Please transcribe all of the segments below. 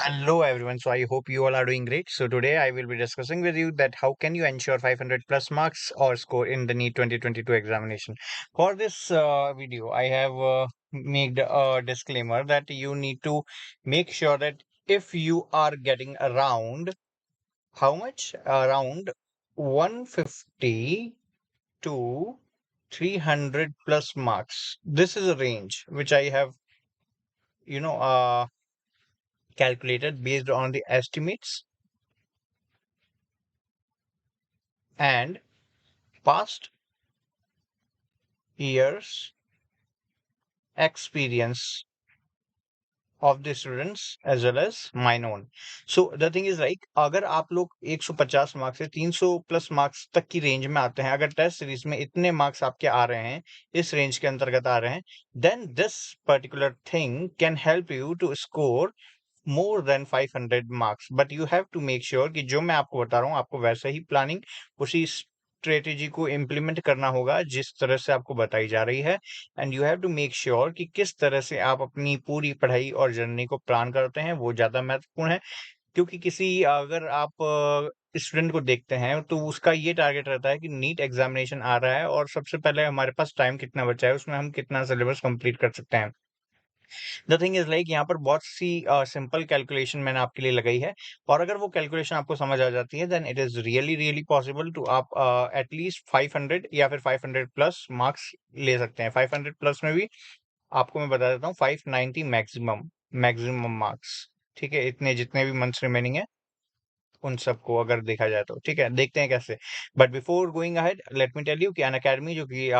Hello everyone. So I hope you all are doing great. So today I will be discussing with you that how can you ensure 500 plus marks or score in the NEET 2022 examination. For this video, I have made a disclaimer that you need to make sure that if you are getting around how much? Around 150 to 300 plus marks. This is a range which I have, you know, uh, calculated based on the estimates and past years experience of the students as well as mine own. So the thing is like अगर आप लोग 150 marks से 300 plus marks तक की range में आते हैं, अगर टेस्ट सीरीज में इतने मार्क्स आपके आ रहे हैं, इस रेंज के अंतर्गत आ रहे हैं, then this particular thing can help you to score more than 500 marks. But you have to make sure कि जो मैं आपको बता रहा हूँ आपको वैसे ही प्लानिंग उसी स्ट्रेटेजी को इम्प्लीमेंट करना होगा जिस तरह से आपको बताई जा रही है and you have to make sure कि किस तरह से आप अपनी पूरी पढ़ाई और जर्नी को प्लान करते हैं वो ज्यादा महत्वपूर्ण है क्योंकि किसी अगर आप स्टूडेंट को देखते हैं तो उसका ये टारगेट रहता है कि नीट एग्जामिनेशन आ रहा है और सबसे पहले हमारे पास टाइम कितना बचा है उसमें हम कितना सिलेबस कंप्लीट कर सकते हैं द थिंग इज लाइक यहाँ पर बहुत सी सिंपल कैलकुलेशन मैंने आपके लिए लगाई है और अगर वो कैलकुलेशन आपको समझ आ जाती है then it is really really possible to आप एटलीस्ट 500 या फिर 500 प्लस मार्क्स ले सकते हैं 500 प्लस में भी आपको मैं बता देता हूँ 590 मैक्सिमम मैक्सिमम मार्क्स ठीक है इतने जितने भी मंथ्स रिमेनिंग है उन सबको अगर देखा जाए तो ठीक है देखते हैं कैसे but before going ahead let me tell you कि अन अकेडमी जो कि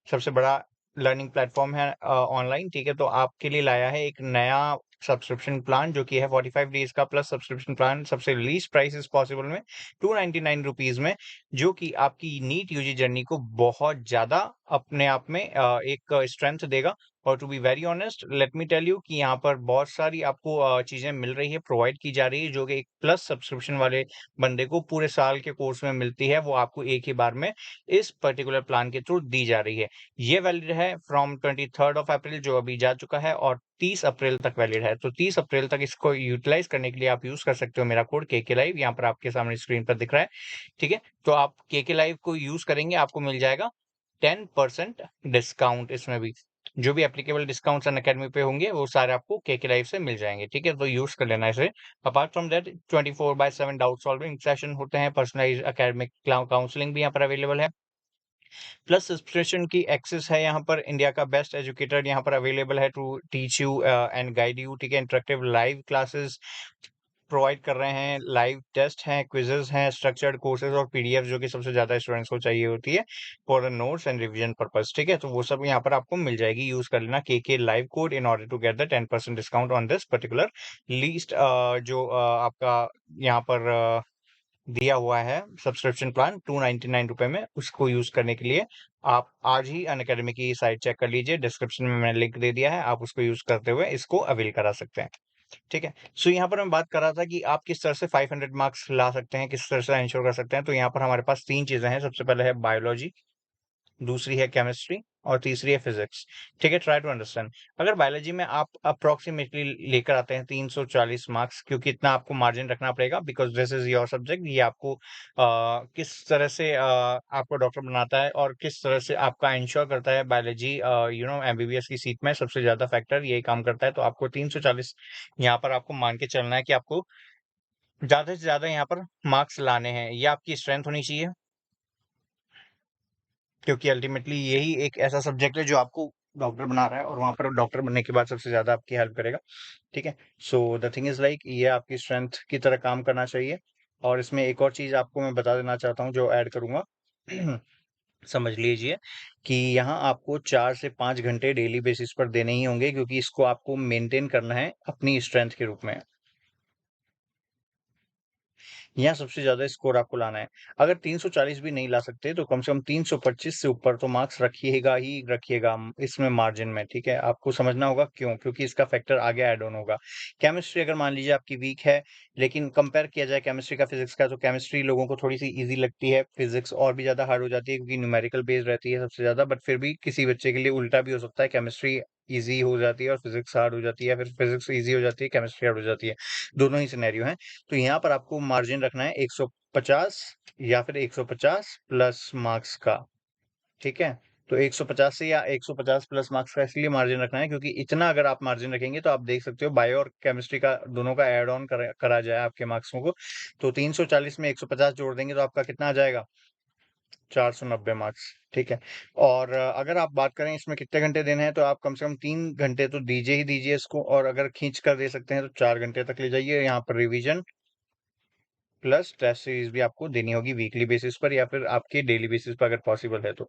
सबसे बड़ा लर्निंग प्लेटफॉर्म है ऑनलाइन ठीक है तो आपके लिए लाया है एक नया सब्सक्रिप्शन प्लान जो कि है 45 डेज का प्लस सब्सक्रिप्शन प्लान सबसे लीस्ट प्राइस इज पॉसिबल में 299 रुपीज में जो कि आपकी नीट यूजी जर्नी को बहुत ज्यादा अपने आप में एक स्ट्रेंथ देगा और to be very honest let me tell you कि यहाँ पर बहुत सारी आपको चीजें मिल रही है प्रोवाइड की जा रही है जो कि एक प्लस सब्सक्रिप्शन वाले बंदे को पूरे साल के कोर्स में मिलती है वो आपको एक ही बार में इस पर्टिकुलर प्लान के थ्रू दी जा रही है ये वैलिड है फ्रॉम 23 अप्रैल जो अभी जा चुका है और 30 अप्रैल तक वैलिड है तो 30 अप्रैल तक इसको यूटिलाइज करने के लिए आप यूज कर सकते हो मेरा कोड के लाइव यहाँ पर आपके सामने स्क्रीन पर दिख रहा है ठीक है तो आप के लाइव को यूज करेंगे आपको मिल जाएगा 10% डिस्काउंट इसमें भी जो भी एप्लीकेबल डिस्काउंट्स अन अकेडमी पे होंगे वो सारे आपको के लाइव से मिल जाएंगे ठीक है तो यूज कर लेना इसे apart from that 24/7 doubt solving session होते हैं पर्सनलाइज एकेडमिक काउंसलिंग भी यहाँ पर अवेलेबल है प्लस सब्सक्रिप्शन की एक्सेस है यहाँ पर इंडिया का बेस्ट एजुकेटर यहाँ पर अवेलेबल है to teach you and guide you ठीक है इंटरेक्टिव लाइव क्लासेस प्रोवाइड कर रहे हैं लाइव टेस्ट हैं क्विजेस हैं स्ट्रक्चर्ड कोर्सेज और पीडीएफ जो कि सबसे ज्यादा स्टूडेंट्स को चाहिए होती है for notes and revision purpose ठीक है तो वो सब यहाँ पर आपको मिल जाएगी यूज कर लेना के live code in order to get the 10% discount on this particular list जो आपका यहाँ पर दिया हुआ है सब्सक्रिप्शन प्लान 299 रुपए में उसको यूज करने के लिए आप आज ही अनअकैडमी की साइट चेक कर लीजिए डिस्क्रिप्शन में मैंने लिंक दे दिया है आप उसको यूज करते हुए इसको अवेल करा सकते हैं ठीक है सो यहाँ पर मैं बात कर रहा था कि आप किस तरह से 500 मार्क्स ला सकते हैं किस तरह से इंश्योर कर सकते हैं तो यहाँ पर हमारे पास तीन चीजें हैं सबसे पहले है बायोलॉजी दूसरी है केमिस्ट्री और तीसरी है फिजिक्स ठीक है ट्राई टू अंडरस्टैंड अगर बायोलॉजी में आप अप्रोक्सीमेटली लेकर आते हैं 340 मार्क्स क्योंकि इतना आपको मार्जिन रखना पड़ेगा because this is your subject ये आपको किस तरह से आपको डॉक्टर बनाता है और किस तरह से आपका इंश्योर करता है बायोलॉजी एमबीबीएस की सीट में सबसे ज्यादा फैक्टर यही काम करता है तो आपको 340 यहाँ पर आपको मान के चलना है कि आपको ज्यादा से ज्यादा यहाँ पर मार्क्स लाने हैं ये आपकी स्ट्रेंथ होनी चाहिए क्योंकि अल्टीमेटली यही एक ऐसा सब्जेक्ट है जो आपको डॉक्टर बना रहा है और वहां पर डॉक्टर बनने के बाद सबसे ज्यादा आपकी हेल्प करेगा ठीक है so the thing is like ये आपकी स्ट्रेंथ की तरह काम करना चाहिए और इसमें एक और चीज आपको मैं बता देना चाहता हूँ जो ऐड करूंगा समझ लीजिए कि यहाँ आपको 4 से 5 घंटे डेली बेसिस पर देने ही होंगे क्योंकि इसको आपको मेंटेन करना है अपनी स्ट्रेंथ के रूप में यहाँ सबसे ज़्यादा स्कोर आपको लाना है। अगर 340 भी नहीं ला सकते तो कम से कम 325 से ऊपर तो मार्क्स रखिएगा ही रखिएगा इसमें मार्जिन में, ठीक है? आपको समझना होगा क्यों? क्योंकि इसका फैक्टर आगे ऐड ऑन होगा। केमिस्ट्री अगर मान लीजिए आपकी वीक है, लेकिन कंपेयर किया जाए केमिस्ट्री का फिज़िक्स का, तो केमिस्ट्री लोगों को थोड़ी-सी ईज़ी लगती है, फिज़िक्स और भी ज़्यादा हार्ड हो जाती है क्योंकि न्यूमेरिकल बेस्ड रहती है सबसे ज़्यादा, बट फिर भी किसी बच्चे के लिए उल्टा भी हो सकता है, केमिस्ट्री ईज़ी हो जाती है और फिज़िक्स हार्ड हो जाती है, या फिर फिज़िक्स ईज़ी हो जाती है, केमिस्ट्री हार्ड हो जाती है। दोनों ही सिनेरियो हैं। तो यहाँ पर आपको मार्जिन रखना है 150 या फिर 150 प्लस मार्क्स का, ठीक है? तो 150 से या 150 प्लस मार्क्स का इसलिए मार्जिन रखना है क्योंकि इतना अगर आप मार्जिन रखेंगे तो आप देख सकते हो बायो और केमिस्ट्री का दोनों का ऐड ऑन करा जाए आपके मार्क्सों को, तो 340 में 150 जोड़ देंगे तो आपका कितना आ जाएगा? 490 मार्क्स, ठीक है? और अगर आप बात करें इसमें कितने घंटे देने हैं, तो आप कम से कम 3 घंटे तो दीजिए ही दीजिए इसको, और अगर खींच कर दे सकते हैं तो 4 घंटे तक ले जाइए। यहाँ पर रिवीजन प्लस टेस्ट सीरीज भी आपको देनी होगी वीकली बेसिस पर या फिर आपके डेली बेसिस पर अगर पॉसिबल है तो।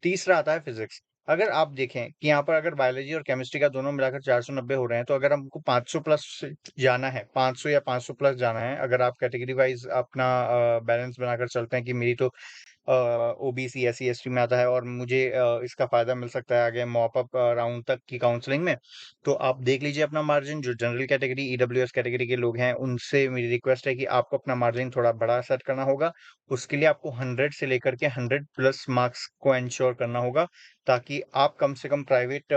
तीसरा आता है फिजिक्स। अगर आप देखें कि यहाँ पर अगर बायोलॉजी और केमिस्ट्री का दोनों मिलाकर 490 हो रहे हैं, तो अगर हमको 500 प्लस जाना है, 500 या 500 प्लस जाना है, अगर आप कैटेगरी वाइज अपना बैलेंस बनाकर चलते हैं कि मेरी तो ओबीसी एससी एसटी में आता है और मुझे इसका फायदा मिल सकता है आगे मॉप अप राउंड तक की काउंसलिंग में, तो आप देख लीजिए अपना मार्जिन। जो जनरल कैटेगरी ईडब्ल्यूएस कैटेगरी के लोग हैं उनसे मेरी रिक्वेस्ट है कि आपको अपना मार्जिन थोड़ा बड़ा सेट करना होगा। उसके लिए आपको 100 से लेकर के 100 प्लस मार्क्स को एंश्योर करना होगा, ताकि आप कम से कम प्राइवेट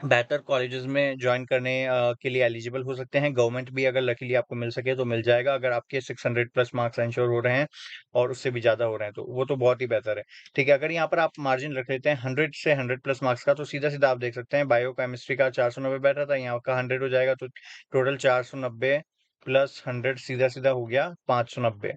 बेहतर कॉलेजेस में जॉइन करने के लिए एलिजिबल हो सकते हैं। गवर्नमेंट भी अगर लकीली आपको मिल सके तो मिल जाएगा, अगर आपके 600 प्लस मार्क्स एंश्योर हो रहे हैं और उससे भी ज़्यादा हो रहे हैं, तो वो तो बहुत ही बेहतर है। ठीक है, अगर यहाँ पर आप मार्जिन रख लेते हैं 100 से 100 प्लस मार्क्स का, तो सीधा-सीधा आप देख सकते हैं बायोकेमिस्ट्री का 490 बैठ रहा था, यहाँ का 100 हो जाएगा, तो टोटल 490 प्लस 100 सीधा-सीधा हो गया 590।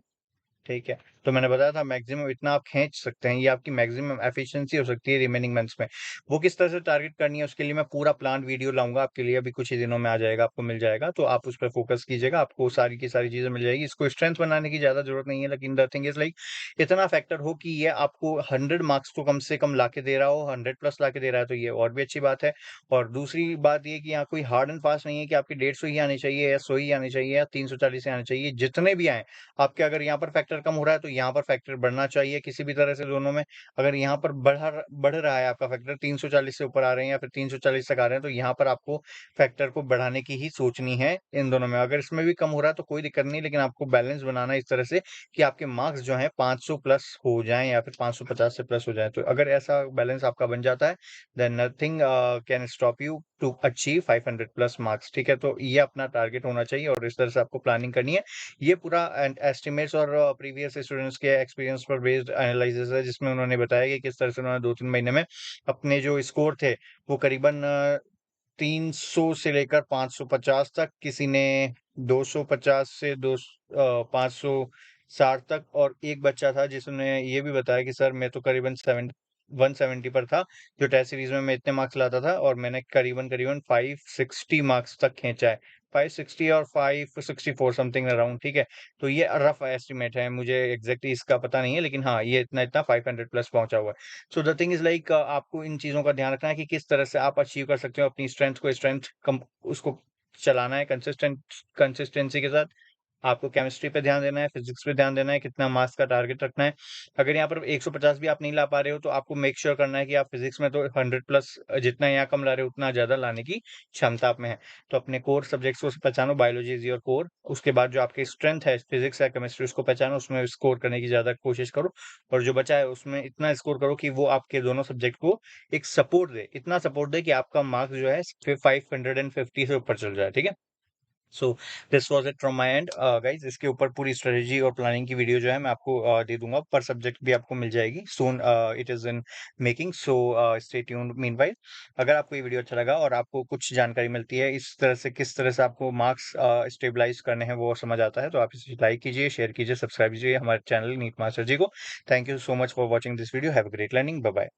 ठीक है। तो मैंने बताया था मैक्सिमम इतना आप खींच सकते हैं, ये आपकी मैक्सिमम एफिशिएंसी हो सकती है रिमेनिंग मंथ्स में। वो किस तरह से टारगेट करनी है उसके लिए मैं पूरा प्लान वीडियो लाऊँगा आपके लिए, अभी कुछ ही दिनों में आ जाएगा, आपको मिल जाएगा, तो आप उस पे फ़ोकस कीजिएगा, आपको सारी की सारी चीज़ें मिल जाएगी। इसको स्ट्रेंथ बनाने की ज़्यादा ज़रूरत नहीं है, लेकिन द थिंग इज़ लाइक इतना फैक्टर हो कि ये आपको 100 मार्क्स तो कम से कम लाके दे रहा हो, 100 प्लस लाके दे रहा है, तो ये और भी अच्छी बात है। और दूसरी बात ये कि यहाँ कोई हार्ड एंड फास्ट नहीं है कि आपके 150 ही आने चाहिए या 100 ही आने चाहिए या 340 ही आने चाहिए, जितने भी आएँ, आपके अगर यहाँ पर फैक्टर कम हो रहा है तो यहाँ पर फैक्टर बढ़ना चाहिए किसी भी तरह से दोनों में। अगर यहाँ पर बढ़ रहा है आपका फैक्टर 340 से ऊपर आ रहे हैं या फिर 340 तक आ रहे हैं, तो यहाँ पर आपको फैक्टर को बढ़ाने की ही सोचनी है इन दोनों में। अगर इसमें भी कम हो रहा है तो कोई दिक्कत नहीं, लेकिन आपको बैलेंस बनाना है इस तरह से कि आपके मार्क्स जो हैं 500 प्लस हो जाएँ या फिर 550 से प्लस हो जाएँ। तो अगर ऐसा बैलेंस आपका बन जाता है, then nothing can stop you to achieve 500 plus marks, ठीक है? तो ये अपना टारगेट होना चाहिए और इस तरह से आपको प्लानिंग करनी है। ये पूरा एस्टिमेट्स और प्रीवियस स्टूडेंट्स के एक्सपीरियंस पर बेस्ड एनालिसिस है, जिसमें उन्होंने बताया कि किस तरह से उन्होंने 2-3 महीने में अपने जो स्कोर थे वो करीबन 300 से लेकर 550 तक, किसी ने 250 से 560 तक, और एक बच्चा था जिसने ये भी बताया कि सर मैं तो करीबन 170 पर था, जो टेस्ट सीरीज में मैं इतने मार्क्स लाता था और मैंने करीबन-करीबन 560 मार्क्स तक खींचा है। 560 और 564 समथिंग अराउंड, ठीक है? तो ये रफ एस्टिमेट है, मुझे एग्ज़ैक्टली इसका पता नहीं है, लेकिन हाँ, ये इतना-इतना 500 प्लस पहुँचा हुआ है। So the thing is like आपको इन चीज़ों का ध्यान रखना है कि किस तरह से आप अचीव कर सकते हो अपनी स्ट्रेंथ कम, उसको चलाना है कंसिस्टेंसी के साथ। आपको केमिस्ट्री पे ध्यान देना है, फिज़िक्स पे ध्यान देना है, कितना मार्क्स का टारगेट रखना है। अगर यहाँ पर 150 भी आप नहीं ला पा रहे हो, तो आपको मेक श्योर करना है कि आप फिज़िक्स में तो 100 प्लस जितना यहाँ कम ला रहे हो, उतना ज़्यादा लाने की क्षमता आप में है। तो अपने कोर सब्जेक्ट्स को पहचानो, बायोलॉजी इज़ योर कोर। उसके बाद जो आपकी स्ट्रेंथ है, फिज़िक्स या केमिस्ट्री, उसको पहचानो, उसमें स्कोर करने की ज़्यादा कोशिश करो और जो बचा है, उसमें इतना स्कोर करो कि वो आपके दोनों सब्जेक्ट को एक सपोर्ट दे, इतना सपोर्ट दे कि आपका मार्क्स जो है, फिर 550 से ऊपर चल जाए, ठीक है? So this was it from my and guys. इसके ऊपर पूरी स्ट्रेटजी और प्लानिंग की वीडियो जो है मैं आपको दे दूंगा, पर सब्जेक्ट भी आपको मिल जाएगी soon, it is in making. So stay tuned meanwhile. अगर आपको ये वीडियो अच्छा लगा और आपको कुछ जानकारी मिलती है इस तरह से, किस तरह से आपको मार्क्स स्टेबलाइज करने हैं वो समझ आता है, तो आप इसे लाइक कीजिए, शेयर कीजिए, सब्सक्राइब कीजिए हमारे चैनल नीट मास्टर जी को। Thank you so much for watching this video. Have a great learning. Bye bye.